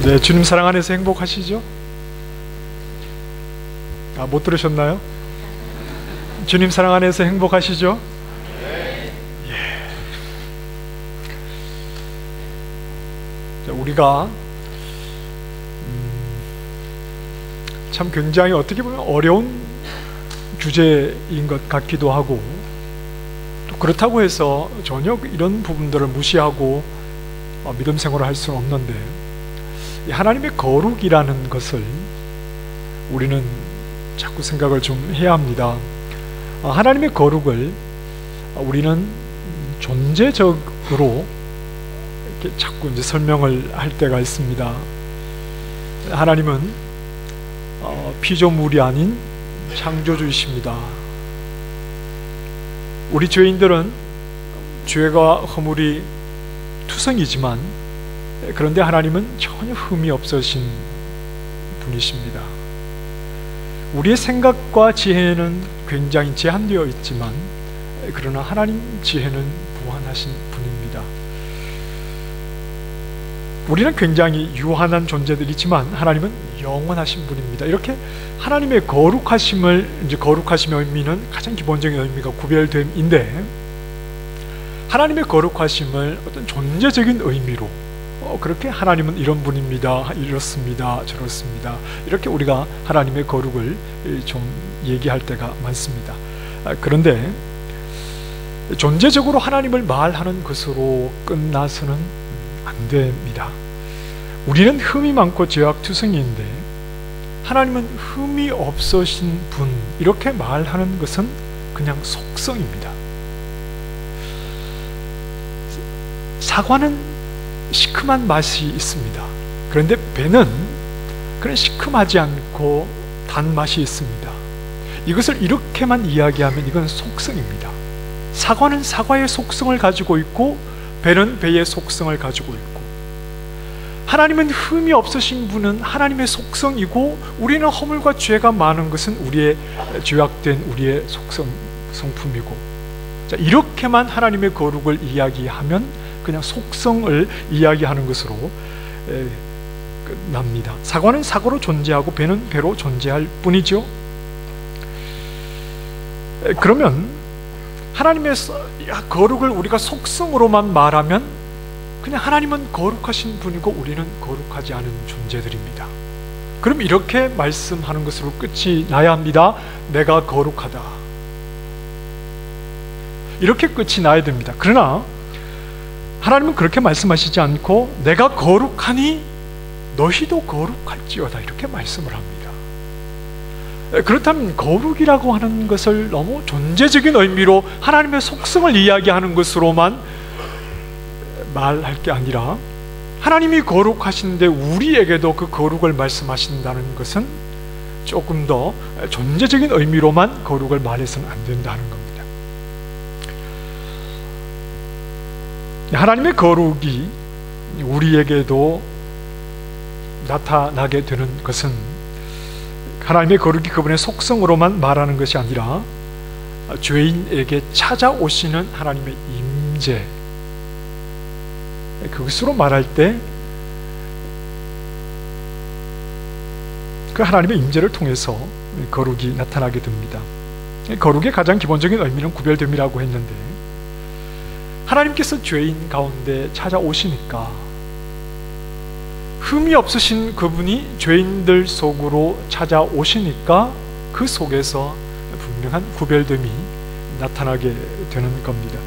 네, 주님 사랑 안에서 행복하시죠? 못 들으셨나요? 주님 사랑 안에서 행복하시죠? 예. 자, 우리가 참 굉장히 어떻게 보면 어려운 주제인 것 같기도 하고, 또 그렇다고 해서 전혀 이런 부분들을 무시하고 믿음 생활을 할 수는 없는데, 하나님의 거룩이라는 것을 우리는 자꾸 생각을 좀 해야 합니다. 하나님의 거룩을 우리는 존재적으로 이렇게 자꾸 이제 설명을 할 때가 있습니다. 하나님은 피조물이 아닌 창조주이십니다. 우리 죄인들은 죄가 허물이 투성이지만, 그런데 하나님은 전혀 흠이 없으신 분이십니다. 우리의 생각과 지혜는 굉장히 제한되어 있지만, 그러나 하나님 지혜는 무한하신 분입니다. 우리는 굉장히 유한한 존재들이지만 하나님은 영원하신 분입니다. 이렇게 하나님의 거룩하심의 의미는 가장 기본적인 의미가 구별됨인데, 하나님의 거룩하심을 어떤 존재적인 의미로 그렇게 하나님은 이런 분입니다, 이렇습니다, 저렇습니다, 이렇게 우리가 하나님의 거룩을 좀 얘기할 때가 많습니다. 그런데 존재적으로 하나님을 말하는 것으로 끝나서는 안 됩니다. 우리는 흠이 많고 죄악투성이인데 하나님은 흠이 없으신 분, 이렇게 말하는 것은 그냥 속성입니다. 사과는 시큼한 맛이 있습니다. 그런데 배는 그런 시큼하지 않고 단맛이 있습니다. 이것을 이렇게만 이야기하면 이건 속성입니다. 사과는 사과의 속성을 가지고 있고 배는 배의 속성을 가지고 있고, 하나님은 흠이 없으신 분은 하나님의 속성이고, 우리는 허물과 죄가 많은 것은 우리의 죄악된 우리의 성품이고, 자, 이렇게만 하나님의 거룩을 이야기하면 그냥 속성을 이야기하는 것으로 끝납니다. 사과는 사과로 존재하고 배는 배로 존재할 뿐이죠. 그러면 하나님의 거룩을 우리가 속성으로만 말하면 그냥 하나님은 거룩하신 분이고 우리는 거룩하지 않은 존재들입니다. 그럼 이렇게 말씀하는 것으로 끝이 나야 합니다. 내가 거룩하다, 이렇게 끝이 나야 됩니다. 그러나 하나님은 그렇게 말씀하시지 않고 내가 거룩하니 너희도 거룩할지어다, 이렇게 말씀을 합니다. 그렇다면 거룩이라고 하는 것을 너무 존재적인 의미로 하나님의 속성을 이야기하는 것으로만 말할 게 아니라, 하나님이 거룩하신데 우리에게도 그 거룩을 말씀하신다는 것은 조금 더 존재적인 의미로만 거룩을 말해서는 안 된다는 겁니다. 하나님의 거룩이 우리에게도 나타나게 되는 것은 하나님의 거룩이 그분의 속성으로만 말하는 것이 아니라 죄인에게 찾아오시는 하나님의 임재, 그것으로 말할 때 그 하나님의 임재를 통해서 거룩이 나타나게 됩니다. 거룩의 가장 기본적인 의미는 구별됨이라고 했는데, 하나님께서 죄인 가운데 찾아오시니까 흠이 없으신 그분이 죄인들 속으로 찾아오시니까 그 속에서 분명한 구별됨이 나타나게 되는 겁니다.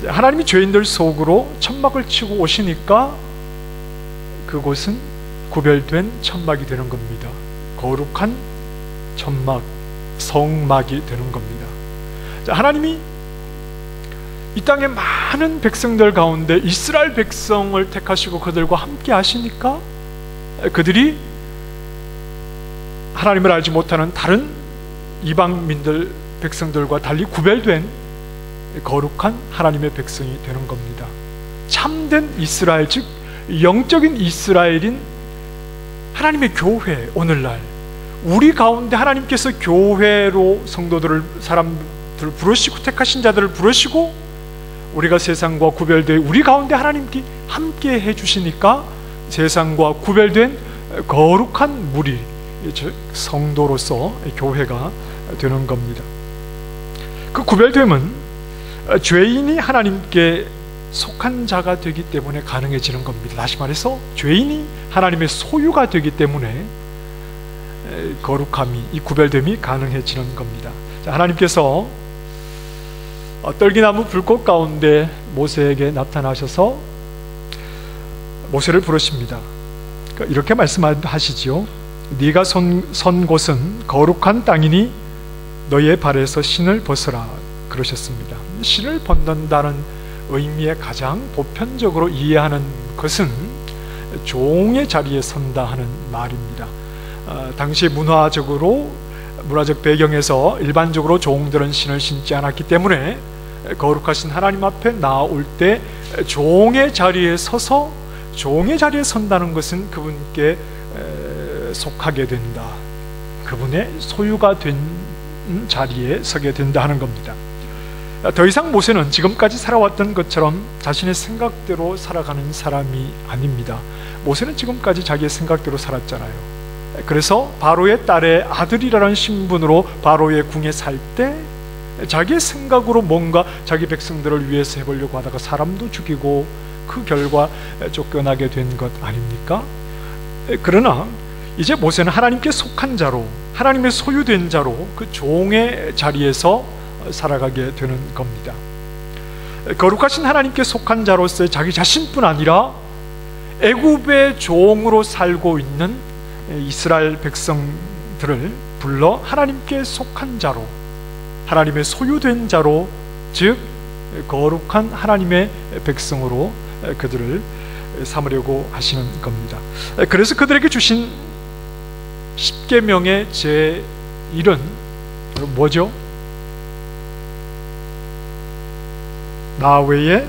하나님이 죄인들 속으로 천막을 치고 오시니까 그곳은 구별된 천막이 되는 겁니다. 거룩한 천막, 성막이 되는 겁니다. 하나님이 이 땅의 많은 백성들 가운데 이스라엘 백성을 택하시고 그들과 함께 하시니까 그들이 하나님을 알지 못하는 다른 이방민들 백성들과 달리 구별된 거룩한 하나님의 백성이 되는 겁니다. 참된 이스라엘, 즉 영적인 이스라엘인 하나님의 교회, 오늘날 우리 가운데 하나님께서 교회로 성도들을, 사람들을 부르시고 택하신 자들을 부르시고 우리가 세상과 구별되어 우리 가운데 하나님께 함께 해주시니까 세상과 구별된 거룩한 무리, 성도로서 교회가 되는 겁니다. 그 구별됨은 죄인이 하나님께 속한 자가 되기 때문에 가능해지는 겁니다. 다시 말해서 죄인이 하나님의 소유가 되기 때문에 거룩함이, 이 구별됨이 가능해지는 겁니다. 자, 하나님께서 떨기나무 불꽃 가운데 모세에게 나타나셔서 모세를 부르십니다. 이렇게 말씀하시지요. 네가 선 곳은 거룩한 땅이니 너의 발에서 신을 벗으라 그러셨습니다. 신을 벗는다는 의미에 가장 보편적으로 이해하는 것은 종의 자리에 선다 하는 말입니다. 당시 문화적 배경에서 일반적으로 종들은 신을 신지 않았기 때문에 거룩하신 하나님 앞에 나올 때 종의 자리에 서서, 종의 자리에 선다는 것은 그분께 속하게 된다, 그분의 소유가 된 자리에 서게 된다 하는 겁니다. 더 이상 모세는 지금까지 살아왔던 것처럼 자신의 생각대로 살아가는 사람이 아닙니다. 모세는 지금까지 자기의 생각대로 살았잖아요. 그래서 바로의 딸의 아들이라는 신분으로 바로의 궁에 살 때 자기의 생각으로 뭔가 자기 백성들을 위해서 해보려고 하다가 사람도 죽이고 그 결과 쫓겨나게 된 것 아닙니까? 그러나 이제 모세는 하나님께 속한 자로, 하나님의 소유된 자로 그 종의 자리에서 살아가게 되는 겁니다. 거룩하신 하나님께 속한 자로서의 자기 자신뿐 아니라 애굽의 종으로 살고 있는 이스라엘 백성들을 불러 하나님께 속한 자로, 하나님의 소유된 자로, 즉 거룩한 하나님의 백성으로 그들을 삼으려고 하시는 겁니다. 그래서 그들에게 주신 10계명의 제1은 뭐죠? 나 외에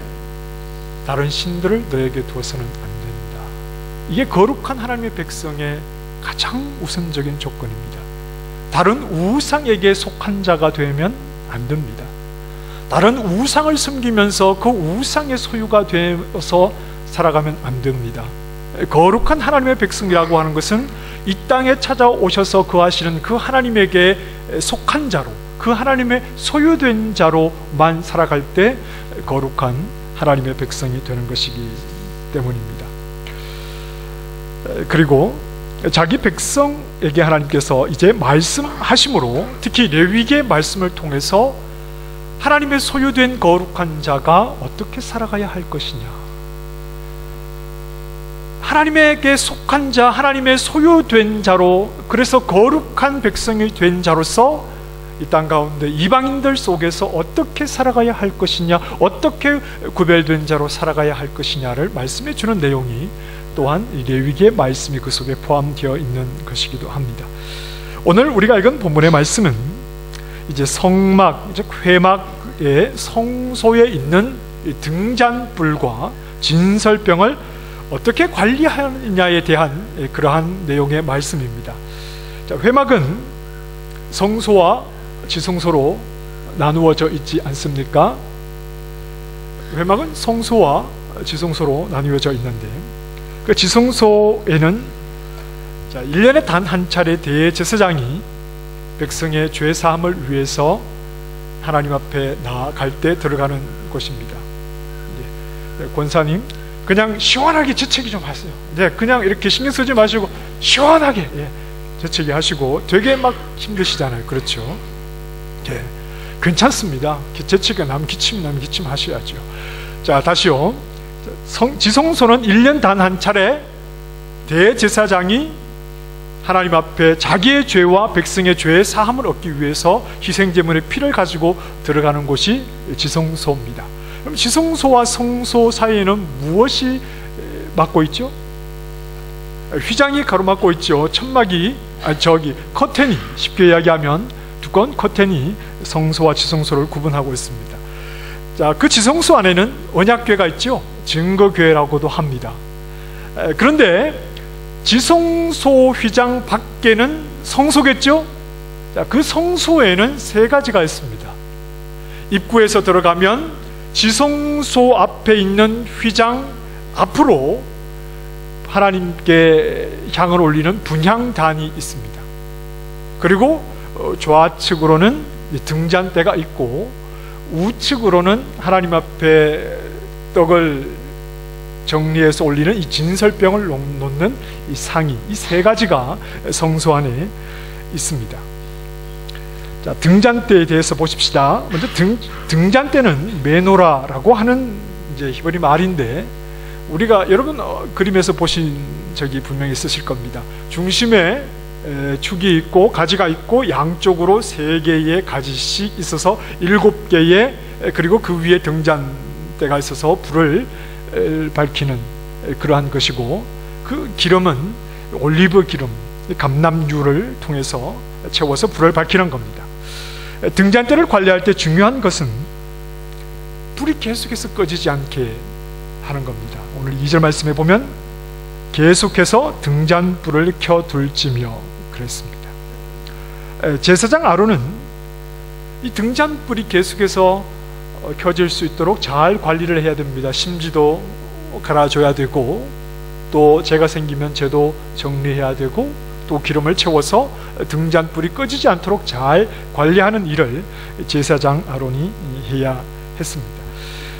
다른 신들을 너에게 두어서는 안 된다. 이게 거룩한 하나님의 백성의 가장 우선적인 조건입니다. 다른 우상에게 속한 자가 되면 안 됩니다. 다른 우상을 섬기면서 그 우상의 소유가 되어서 살아가면 안 됩니다. 거룩한 하나님의 백성이라고 하는 것은 이 땅에 찾아오셔서 거하시는 그 하나님에게 속한 자로, 그 하나님의 소유된 자로만 살아갈 때 거룩한 하나님의 백성이 되는 것이기 때문입니다. 그리고 자기 백성에게 하나님께서 이제 말씀하심으로, 특히 레위기의 말씀을 통해서 하나님의 소유된 거룩한 자가 어떻게 살아가야 할 것이냐, 하나님에게 속한 자, 하나님의 소유된 자로, 그래서 거룩한 백성이 된 자로서 이 땅 가운데 이방인들 속에서 어떻게 살아가야 할 것이냐, 어떻게 구별된 자로 살아가야 할 것이냐를 말씀해 주는 내용이 또한 이 레위기의 말씀이 그 속에 포함되어 있는 것이기도 합니다. 오늘 우리가 읽은 본문의 말씀은 이제 성막, 즉 회막의 성소에 있는 등잔불과 진설병을 어떻게 관리하느냐에 대한 그러한 내용의 말씀입니다. 자, 회막은 성소와 지성소로 나누어져 있지 않습니까? 회막은 성소와 지성소로 나누어져 있는데, 그 지성소에는 1년에 단 한 차례 대제사장이 백성의 죄 사함을 위해서 하나님 앞에 나아갈 때 들어가는 곳입니다. 권사님, 그냥 시원하게 재채기 좀 하세요. 그냥 이렇게 신경 쓰지 마시고 시원하게 재채기 하시고, 되게 막 힘드시잖아요. 그렇죠? 괜찮습니다. 재채기가 남 기침 하셔야죠. 자, 다시요. 지성소는 1년 단 한 차례 대제사장이 하나님 앞에 자기의 죄와 백성의 죄의 사함을 얻기 위해서 희생제물의 피를 가지고 들어가는 곳이 지성소입니다. 그럼 지성소와 성소 사이에는 무엇이 막고 있죠? 휘장이 가로막고 있죠. 천막이, 커튼이, 쉽게 이야기하면 두꺼운 커튼이 성소와 지성소를 구분하고 있습니다. 자, 그 지성소 안에는 언약궤가 있죠. 증거궤라고도 합니다. 그런데 지성소 휘장 밖에는 성소겠죠. 자, 그 성소에는 세 가지가 있습니다. 입구에서 들어가면 지성소 앞에 있는 휘장 앞으로 하나님께 향을 올리는 분향단이 있습니다. 그리고 좌측으로는 등잔대가 있고 우측으로는 하나님 앞에 떡을 정리해서 올리는 이 진설병을 놓는 이 상이, 이 세 가지가 성소 안에 있습니다. 자, 등잔대에 대해서 보십시다. 먼저 등잔대는 메노라라고 하는 이제 히브리 말인데, 우리가 여러분 그림에서 보신 적이 분명히 있으실 겁니다. 중심에 축이 있고 가지가 있고 양쪽으로 3개의 가지씩 있어서 7개의, 그리고 그 위에 등잔대가 있어서 불을 밝히는 그러한 것이고, 그 기름은 올리브 기름, 감람유를 통해서 채워서 불을 밝히는 겁니다. 등잔대를 관리할 때 중요한 것은 불이 계속해서 꺼지지 않게 하는 겁니다. 오늘 2절 말씀에 보면 계속해서 등잔불을 켜둘지며 그랬습니다. 제사장 아론은 이 등잔불이 계속해서 켜질 수 있도록 잘 관리를 해야 됩니다. 심지도 갈아줘야 되고, 또 재가 생기면 재도 정리해야 되고, 또 기름을 채워서 등잔불이 꺼지지 않도록 잘 관리하는 일을 제사장 아론이 해야 했습니다.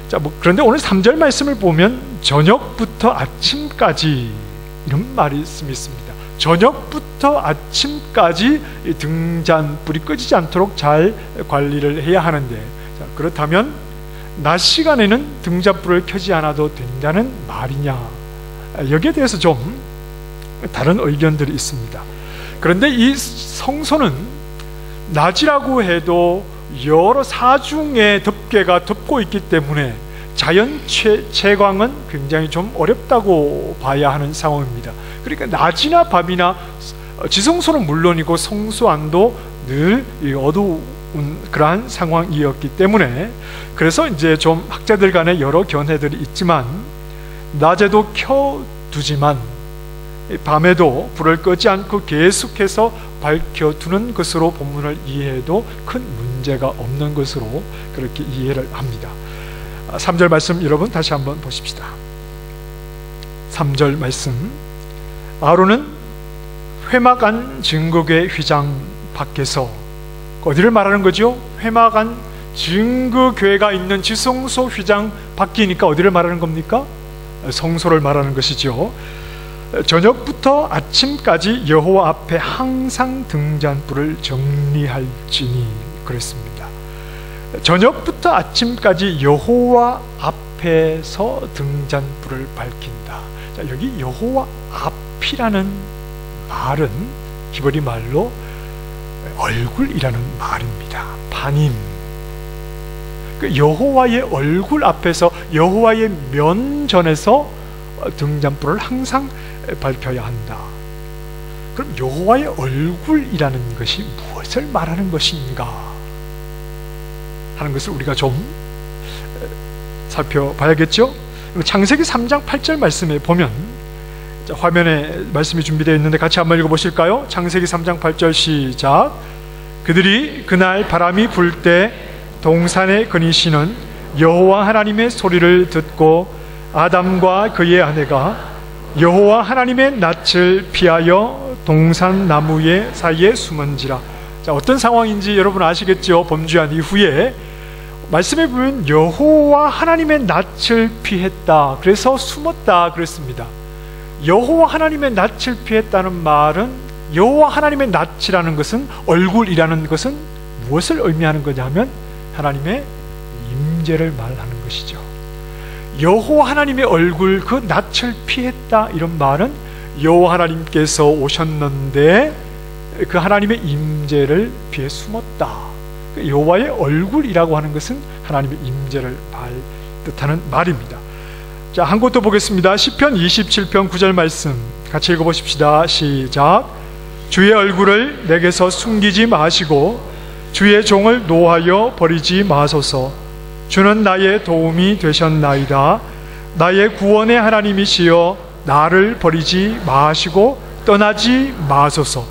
자, 그런데 오늘 3절 말씀을 보면 저녁부터 아침까지 이런 말씀이 있습니다. 저녁부터 아침까지 등잔불이 꺼지지 않도록 잘 관리를 해야 하는데, 자, 그렇다면 낮 시간에는 등잔불을 켜지 않아도 된다는 말이냐? 여기에 대해서 좀 다른 의견들이 있습니다. 그런데 이 성소는 낮이라고 해도 여러 사중의 덮개가 덮고 있기 때문에 자연 채광은 굉장히 좀 어렵다고 봐야 하는 상황입니다. 그러니까 낮이나 밤이나 지성소는 물론이고 성소 안도 늘 어두운 그러한 상황이었기 때문에, 그래서 이제 좀 학자들 간에 여러 견해들이 있지만, 낮에도 켜두지만 밤에도 불을 끄지 않고 계속해서 밝혀두는 것으로 본문을 이해해도 큰 문제가 없는 것으로 그렇게 이해를 합니다. 3절 말씀 여러분 다시 한번 보십시다. 3절 말씀, 아론은 회막안 증거궤 휘장 밖에서, 어디를 말하는 거죠? 회막안 증거궤가 있는 지성소 휘장 밖이니까 어디를 말하는 겁니까? 성소를 말하는 것이죠. 저녁부터 아침까지 여호와 앞에 항상 등잔불을 정리할지니 그랬습니다. 저녁부터 아침까지 여호와 앞에서 등잔불을 밝힌다. 자, 여기 여호와 앞이라는 말은 히브리 말로 얼굴이라는 말입니다. 바님, 여호와의 얼굴 앞에서, 여호와의 면전에서 등잔불을 항상 밝혀야 한다. 그럼 여호와의 얼굴이라는 것이 무엇을 말하는 것인가 하는 것을 우리가 좀 살펴봐야겠죠. 창세기 3장 8절 말씀에 보면, 자, 화면에 말씀이 준비되어 있는데 같이 한번 읽어보실까요? 창세기 3장 8절 시작. 그들이 그날 바람이 불 때 동산에 거니시는 여호와 하나님의 소리를 듣고 아담과 그의 아내가 여호와 하나님의 낯을 피하여 동산 나무의 사이에 숨은지라. 자, 어떤 상황인지 여러분 아시겠죠? 범죄한 이후에 말씀에 보면 여호와 하나님의 낯을 피했다, 그래서 숨었다 그랬습니다. 여호와 하나님의 낯을 피했다는 말은, 여호와 하나님의 낯이라는 것은, 얼굴이라는 것은 무엇을 의미하는 거냐면 하나님의 임재를 말하는 것이죠. 여호와 하나님의 얼굴, 그 낯을 피했다, 이런 말은 여호와 하나님께서 오셨는데 그 하나님의 임재를 피해 숨었다. 여호와의 얼굴이라고 하는 것은 하나님의 임재를 뜻하는 말입니다. 자, 한 곳 더 보겠습니다. 시편 27편 9절 말씀 같이 읽어보십시다. 시작. 주의 얼굴을 내게서 숨기지 마시고 주의 종을 노하여 버리지 마소서. 주는 나의 도움이 되셨나이다. 나의 구원의 하나님이시여 나를 버리지 마시고 떠나지 마소서.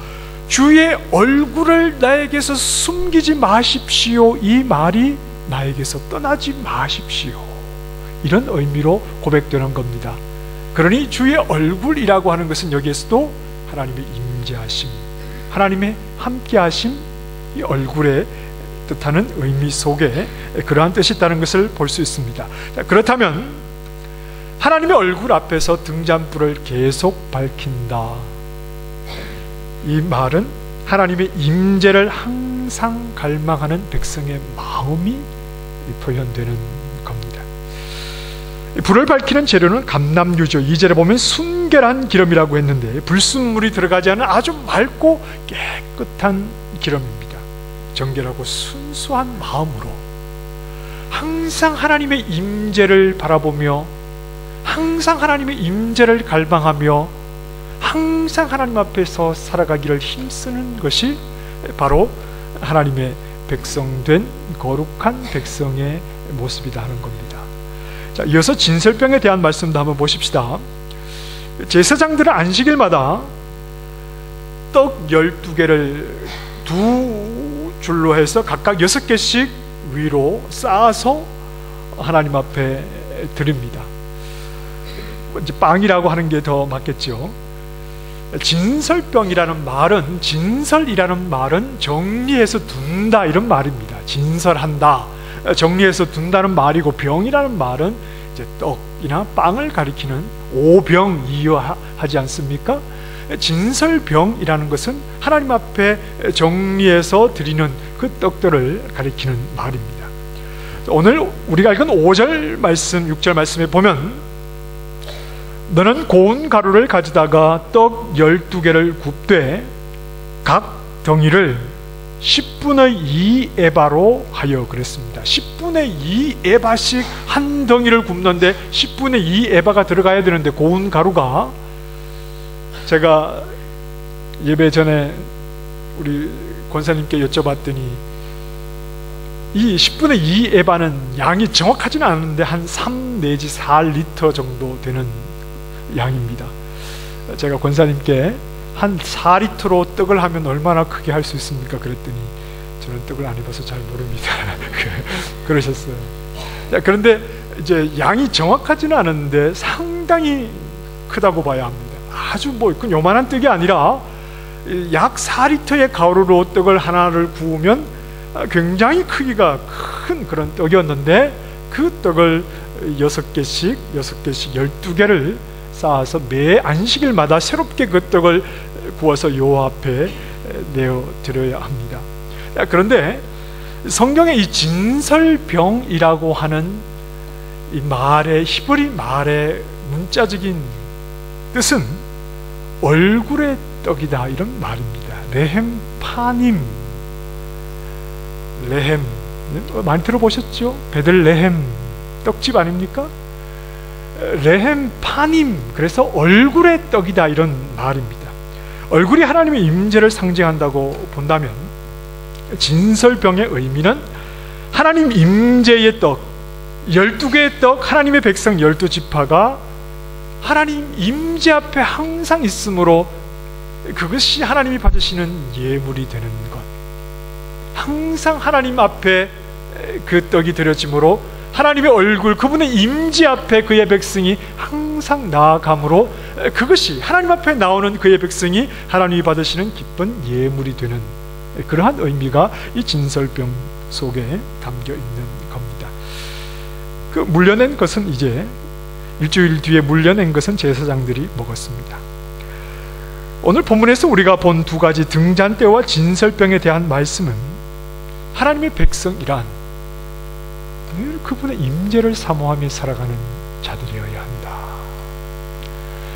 주의 얼굴을 나에게서 숨기지 마십시오. 이 말이 나에게서 떠나지 마십시오, 이런 의미로 고백되는 겁니다. 그러니 주의 얼굴이라고 하는 것은 여기에서도 하나님의 임재하심, 하나님의 함께하심, 이 얼굴에 뜻하는 의미 속에 그러한 뜻이 있다는 것을 볼 수 있습니다. 그렇다면 하나님의 얼굴 앞에서 등잔불을 계속 밝힌다, 이 말은 하나님의 임재를 항상 갈망하는 백성의 마음이 표현되는 겁니다. 불을 밝히는 재료는 감람유죠. 2절에 보면 순결한 기름이라고 했는데 불순물이 들어가지 않은 아주 맑고 깨끗한 기름입니다. 정결하고 순수한 마음으로 항상 하나님의 임재를 바라보며 항상 하나님의 임재를 갈망하며 항상 하나님 앞에서 살아가기를 힘쓰는 것이 바로 하나님의 백성된 거룩한 백성의 모습이다 하는 겁니다. 자, 이어서 진설병에 대한 말씀도 한번 보십시다. 제사장들은 안식일마다 떡 12개를 두 줄로 해서 각각 6개씩 위로 쌓아서 하나님 앞에 드립니다. 이제 빵이라고 하는 게 더 맞겠죠. 진설병이라는 말은, 진설이라는 말은 정리해서 둔다 이런 말입니다. 진설한다, 정리해서 둔다는 말이고, 병이라는 말은 이제 떡이나 빵을 가리키는 오병이어하지 않습니까? 진설병이라는 것은 하나님 앞에 정리해서 드리는 그 떡들을 가리키는 말입니다. 오늘 우리가 읽은 5절 말씀, 6절 말씀에 보면 너는 고운 가루를 가져다가 떡 12개를 굽되 각 덩이를 10분의 2 에바로 하여 그랬습니다. 10분의 2 에바씩 한 덩이를 굽는데 10분의 2 에바가 들어가야 되는데, 고운 가루가, 제가 예배 전에 우리 권사님께 여쭤봤더니 이 10분의 2 에바는 양이 정확하지는 않은데 한 3 내지 4리터 정도 되는 양입니다. 제가 권사님께 한 4리터로 떡을 하면 얼마나 크게 할 수 있습니까? 그랬더니 저는 떡을 안 해봐서 잘 모릅니다. 그러셨어요. 그런데 이제 양이 정확하지는 않은데 상당히 크다고 봐야 합니다. 아주 뭐 요만한 떡이 아니라 약 4리터의 가루로 떡을 하나를 구우면 굉장히 크기가 큰 그런 떡이었는데, 그 떡을 6개씩 12개를 쌓아서 매 안식일마다 새롭게 그 떡을 구워서 여호와 앞에 내어드려야 합니다. 그런데 성경의 이 진설병이라고 하는 이 말의, 히브리 말의 문자적인 뜻은 얼굴의 떡이다 이런 말입니다. 레헴 파님, 레헴 많이 들어보셨죠? 베들레헴 떡집 아닙니까? 레헴 파님, 그래서 얼굴의 떡이다 이런 말입니다. 얼굴이 하나님의 임재를 상징한다고 본다면 진설병의 의미는 하나님 임재의 떡, 12개의 떡, 하나님의 백성 12지파가 하나님 임재 앞에 항상 있으므로 그것이 하나님이 받으시는 예물이 되는 것, 항상 하나님 앞에 그 떡이 드려짐으로 하나님의 얼굴, 그분의 임재 앞에 그의 백성이 항상 나아감으로 그것이 하나님 앞에 나오는 그의 백성이 하나님이 받으시는 기쁜 예물이 되는 그러한 의미가 이 진설병 속에 담겨 있는 겁니다. 그 물려낸 것은 이제 일주일 뒤에 물려낸 것은 제사장들이 먹었습니다. 오늘 본문에서 우리가 본 두 가지 등잔대와 진설병에 대한 말씀은 하나님의 백성이란 늘 그분의 임재를 사모하며 살아가는 자들이어야 한다.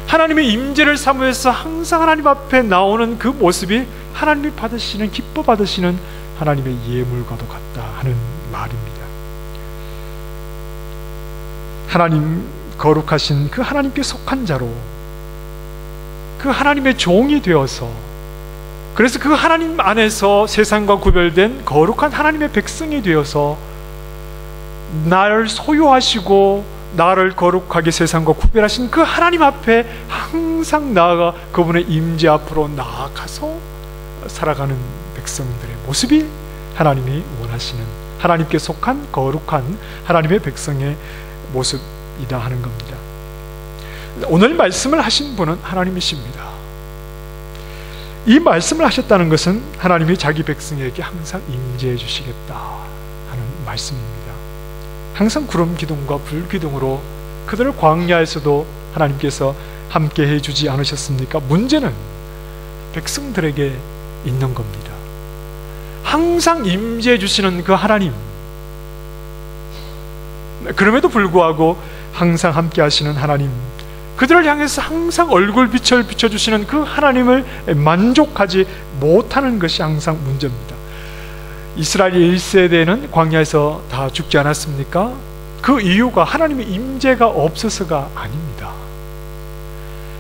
하나님의 임재를 사모해서 항상 하나님 앞에 나오는 그 모습이 하나님이 받으시는, 기뻐 받으시는 하나님의 예물과도 같다 하는 말입니다. 하나님 거룩하신 그 하나님께 속한 자로 그 하나님의 종이 되어서, 그래서 그 하나님 안에서 세상과 구별된 거룩한 하나님의 백성이 되어서 나를 소유하시고 나를 거룩하게 세상과 구별하신 그 하나님 앞에 항상 나아가 그분의 임재 앞으로 나아가서 살아가는 백성들의 모습이 하나님이 원하시는, 하나님께 속한 거룩한 하나님의 백성의 모습이다 하는 겁니다. 오늘 말씀을 하신 분은 하나님이십니다. 이 말씀을 하셨다는 것은 하나님이 자기 백성에게 항상 임재해 주시겠다 하는 말씀입니다. 항상 구름 기둥과 불 기둥으로 그들을 광야에서도 하나님께서 함께 해주지 않으셨습니까? 문제는 백성들에게 있는 겁니다. 항상 임재해 주시는 그 하나님, 그럼에도 불구하고 항상 함께 하시는 하나님, 그들을 향해서 항상 얼굴빛을 비춰주시는 그 하나님을 만족하지 못하는 것이 항상 문제입니다. 이스라엘 1세대는 광야에서 다 죽지 않았습니까? 그 이유가 하나님의 임재가 없어서가 아닙니다.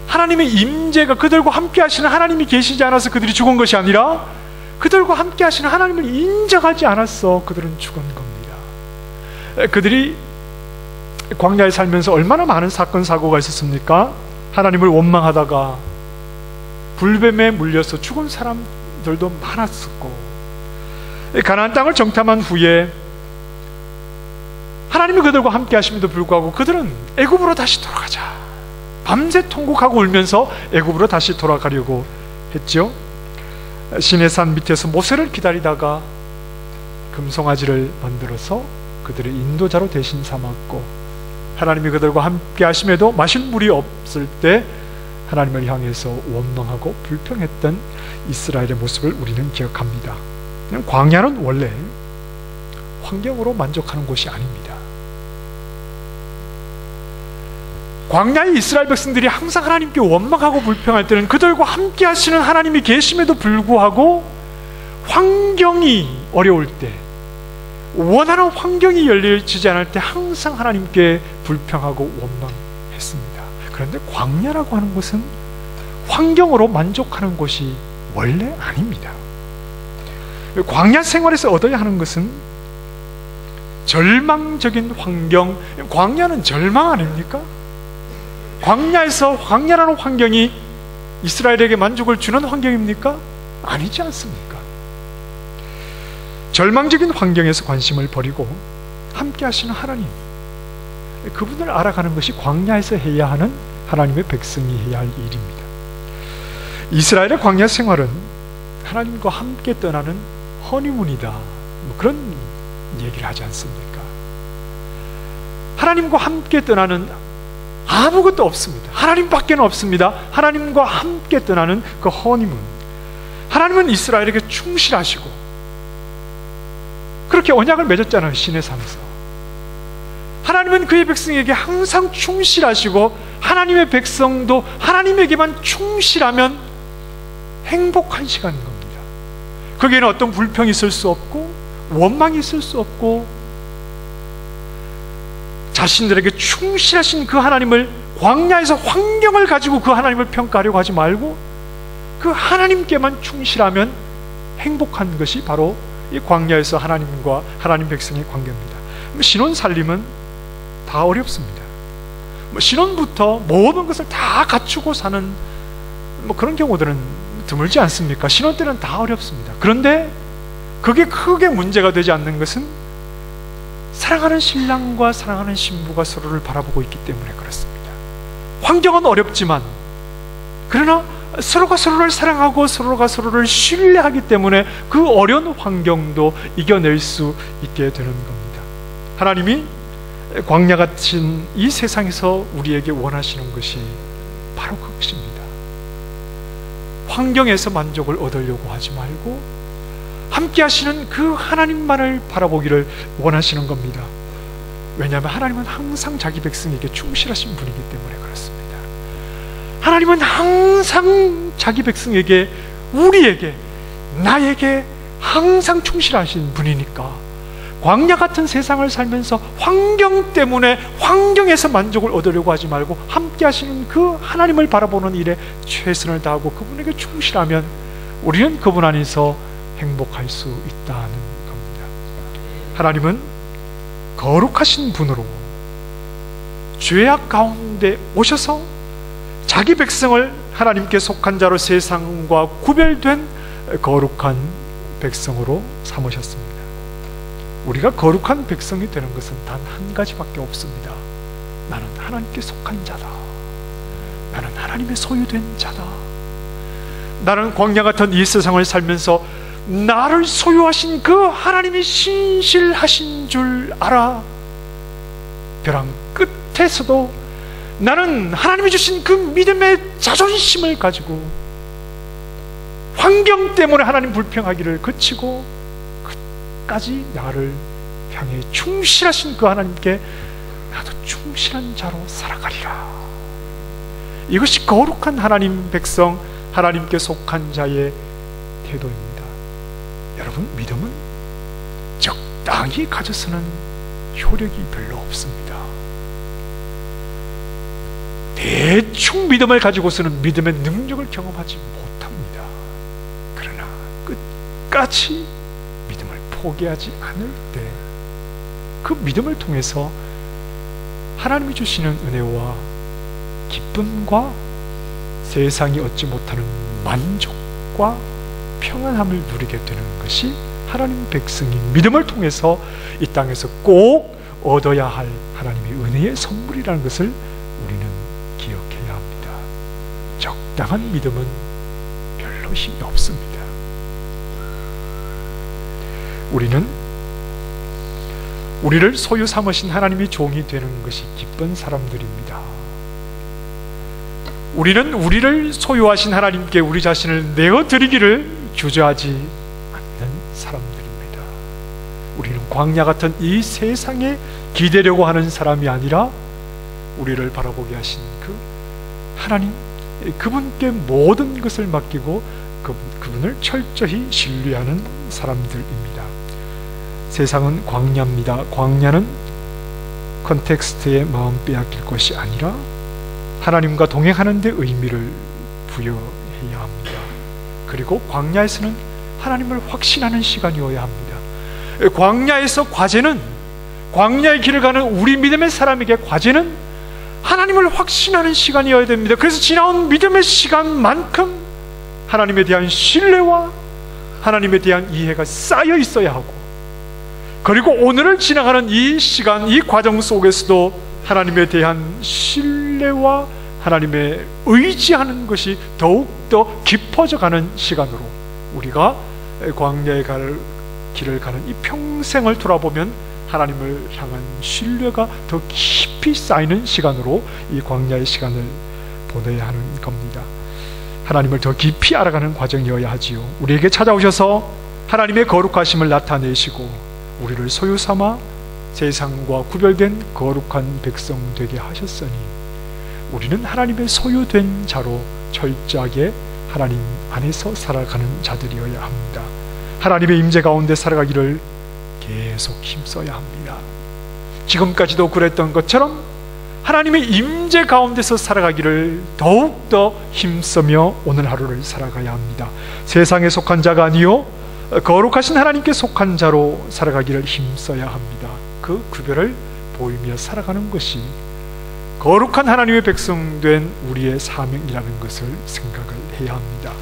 하나님의 임재가, 그들과 함께 하시는 하나님이 계시지 않아서 그들이 죽은 것이 아니라 그들과 함께 하시는 하나님을 인정하지 않았어 그들은 죽은 겁니다. 그들이 광야에 살면서 얼마나 많은 사건 사고가 있었습니까? 하나님을 원망하다가 불뱀에 물려서 죽은 사람들도 많았었고, 가나안 땅을 정탐한 후에 하나님이 그들과 함께 하심에도 불구하고 그들은 애굽으로 다시 돌아가자, 밤새 통곡하고 울면서 애굽으로 다시 돌아가려고 했죠. 시내산 밑에서 모세를 기다리다가 금송아지를 만들어서 그들의 인도자로 대신 삼았고, 하나님이 그들과 함께 하심에도 마실 물이 없을 때 하나님을 향해서 원망하고 불평했던 이스라엘의 모습을 우리는 기억합니다. 광야는 원래 환경으로 만족하는 곳이 아닙니다. 광야의 이스라엘 백성들이 항상 하나님께 원망하고 불평할 때는 그들과 함께 하시는 하나님이 계심에도 불구하고 환경이 어려울 때, 원하는 환경이 열리지 않을 때 항상 하나님께 불평하고 원망했습니다. 그런데 광야라고 하는 것은 환경으로 만족하는 곳이 원래 아닙니다. 광야 생활에서 얻어야 하는 것은 절망적인 환경, 광야는 절망 아닙니까? 광야라는 환경이 이스라엘에게 만족을 주는 환경입니까? 아니지 않습니까? 절망적인 환경에서 관심을 버리고 함께 하시는 하나님, 그분을 알아가는 것이 광야에서 해야 하는 하나님의 백성이 해야 할 일입니다. 이스라엘의 광야 생활은 하나님과 함께 떠나는 허니문이다, 그런 얘기를 하지 않습니까? 하나님과 함께 떠나는 아무것도 없습니다. 하나님밖에는 없습니다. 하나님과 함께 떠나는 그 허니문. 하나님은 이스라엘에게 충실하시고 그렇게 언약을 맺었잖아요, 시내산에서. 하나님은 그의 백성에게 항상 충실하시고 하나님의 백성도 하나님에게만 충실하면 행복한 시간인 겁니다. 거기에는 어떤 불평이 있을 수 없고 원망이 있을 수 없고, 자신들에게 충실하신 그 하나님을, 광야에서 환경을 가지고 그 하나님을 평가하려고 하지 말고 그 하나님께만 충실하면 행복한 것이 바로 이 광야에서 하나님과 하나님 백성의 관계입니다. 신혼 살림은 다 어렵습니다. 신혼부터 모든 것을 다 갖추고 사는 그런 경우들은 드물지 않습니까? 신혼 때는 다 어렵습니다. 그런데 그게 크게 문제가 되지 않는 것은 사랑하는 신랑과 사랑하는 신부가 서로를 바라보고 있기 때문에 그렇습니다. 환경은 어렵지만 그러나 서로가 서로를 사랑하고 서로가 서로를 신뢰하기 때문에 그 어려운 환경도 이겨낼 수 있게 되는 겁니다. 하나님이 광야 같은 이 세상에서 우리에게 원하시는 것이 바로 그것입니다. 환경에서 만족을 얻으려고 하지 말고 함께 하시는 그 하나님만을 바라보기를 원하시는 겁니다. 왜냐하면 하나님은 항상 자기 백성에게 충실하신 분이기 때문에 그렇습니다. 하나님은 항상 자기 백성에게, 우리에게, 나에게 항상 충실하신 분이니까 광야 같은 세상을 살면서 환경 때문에 환경에서 만족을 얻으려고 하지 말고 함께 하시는 그 하나님을 바라보는 일에 최선을 다하고 그분에게 충실하면 우리는 그분 안에서 행복할 수 있다는 겁니다. 하나님은 거룩하신 분으로 죄악 가운데 오셔서 자기 백성을 하나님께 속한 자로 세상과 구별된 거룩한 백성으로 삼으셨습니다. 우리가 거룩한 백성이 되는 것은 단 한 가지밖에 없습니다. 나는 하나님께 속한 자다. 나는 하나님의 소유된 자다. 나는 광야 같은 이 세상을 살면서 나를 소유하신 그 하나님이 신실하신 줄 알아. 벼랑 끝에서도 나는 하나님이 주신 그 믿음의 자존심을 가지고 환경 때문에 하나님 불평하기를 그치고 끝까지 나를 향해 충실하신 그 하나님께 나도 충실한 자로 살아가리라. 이것이 거룩한 하나님 백성, 하나님께 속한 자의 태도입니다. 여러분, 믿음은 적당히 가져서는 효력이 별로 없습니다. 대충 믿음을 가지고서는 믿음의 능력을 경험하지 못합니다. 그러나 끝까지 믿음을 포기하지 않을 때 그 믿음을 통해서 하나님이 주시는 은혜와 기쁨과 세상이 얻지 못하는 만족과 평안함을 누리게 되는 것이 하나님 백성인 믿음을 통해서 이 땅에서 꼭 얻어야 할 하나님의 은혜의 선물이라는 것을 우리는 기억해야 합니다. 적당한 믿음은 별로 힘이 없습니다. 우리를 소유 삼으신 하나님이 종이 되는 것이 기쁜 사람들입니다. 우리는 우리를 소유하신 하나님께 우리 자신을 내어드리기를 주저하지 않는 사람들입니다. 우리는 광야 같은 이 세상에 기대려고 하는 사람이 아니라 우리를 바라보게 하신 그 하나님, 그분께 모든 것을 맡기고 그분을 철저히 신뢰하는 사람들입니다. 세상은 광야입니다. 광야는 컨텍스트에 마음 빼앗길 것이 아니라 하나님과 동행하는 데 의미를 부여해야 합니다. 그리고 광야에서는 하나님을 확신하는 시간이어야 합니다. 광야에서 과제는, 광야의 길을 가는 우리 믿음의 사람에게 과제는 하나님을 확신하는 시간이어야 됩니다. 그래서 지나온 믿음의 시간만큼 하나님에 대한 신뢰와 하나님에 대한 이해가 쌓여 있어야 하고, 그리고 오늘을 지나가는 이 시간, 이 과정 속에서도 하나님에 대한 신뢰와 하나님의 의지하는 것이 더욱더 깊어져가는 시간으로 우리가 광야의 길을 가는 이 평생을 돌아보면 하나님을 향한 신뢰가 더 깊이 쌓이는 시간으로 이 광야의 시간을 보내야 하는 겁니다. 하나님을 더 깊이 알아가는 과정이어야 하지요. 우리에게 찾아오셔서 하나님의 거룩하심을 나타내시고 우리를 소유 삼아 세상과 구별된 거룩한 백성 되게 하셨으니 우리는 하나님의 소유된 자로 철저하게 하나님 안에서 살아가는 자들이어야 합니다. 하나님의 임재 가운데 살아가기를 계속 힘써야 합니다. 지금까지도 그랬던 것처럼 하나님의 임재 가운데서 살아가기를 더욱더 힘쓰며 오늘 하루를 살아가야 합니다. 세상에 속한 자가 아니요 거룩하신 하나님께 속한 자로 살아가기를 힘써야 합니다. 그 구별을 보이며 살아가는 것이 거룩한 하나님의 백성 된 우리의 사명이라는 것을 생각을 해야 합니다.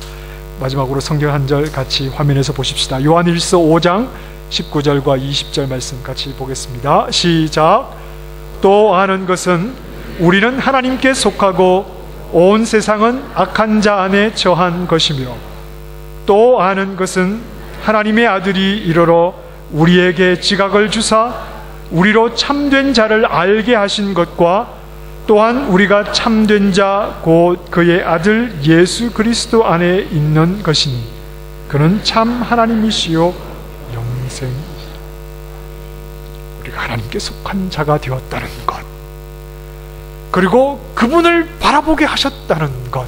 마지막으로 성경 한 절 같이 화면에서 보십시다. 요한일서 5장 19절과 20절 말씀 같이 보겠습니다. 시작. 또 아는 것은 우리는 하나님께 속하고 온 세상은 악한 자 안에 처한 것이며, 또 아는 것은 하나님의 아들이 이르러 우리에게 지각을 주사 우리로 참된 자를 알게 하신 것과 또한 우리가 참된 자 곧 그의 아들 예수 그리스도 안에 있는 것이니 그는 참 하나님이시요 영생이시라. 우리가 하나님께 속한 자가 되었다는 것, 그리고 그분을 바라보게 하셨다는 것,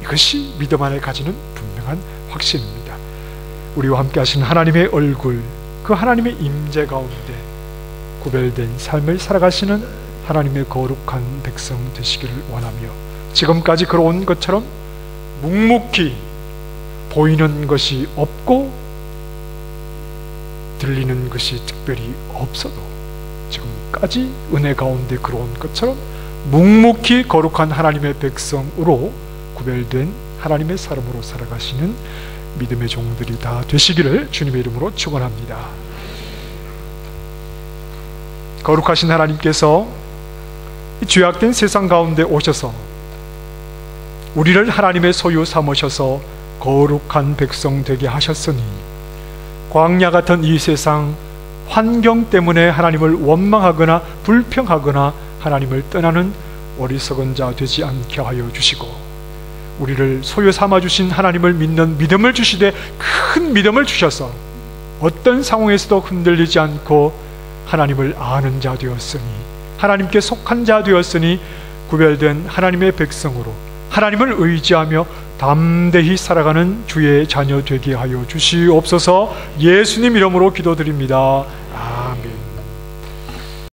이것이 믿음 안에 가지는 분명한 확신입니다. 우리와 함께 하신 하나님의 얼굴, 그 하나님의 임재 가운데 구별된 삶을 살아가시는 하나님의 거룩한 백성 되시기를 원하며, 지금까지 걸어온 것처럼 묵묵히 보이는 것이 없고 들리는 것이 특별히 없어도 지금까지 은혜 가운데 걸어온 것처럼 묵묵히 거룩한 하나님의 백성으로 구별된 하나님의 사람으로 살아가시는 믿음의 종들이 다 되시기를 주님의 이름으로 축원합니다. 거룩하신 하나님께서 이 죄악된 세상 가운데 오셔서 우리를 하나님의 소유 삼으셔서 거룩한 백성 되게 하셨으니 광야 같은 이 세상 환경 때문에 하나님을 원망하거나 불평하거나 하나님을 떠나는 어리석은 자 되지 않게 하여 주시고, 우리를 소유 삼아 주신 하나님을 믿는 믿음을 주시되 큰 믿음을 주셔서 어떤 상황에서도 흔들리지 않고 하나님을 아는 자 되었으니, 하나님께 속한 자 되었으니 구별된 하나님의 백성으로 하나님을 의지하며 담대히 살아가는 주의 자녀 되게 하여 주시옵소서. 예수님 이름으로 기도드립니다.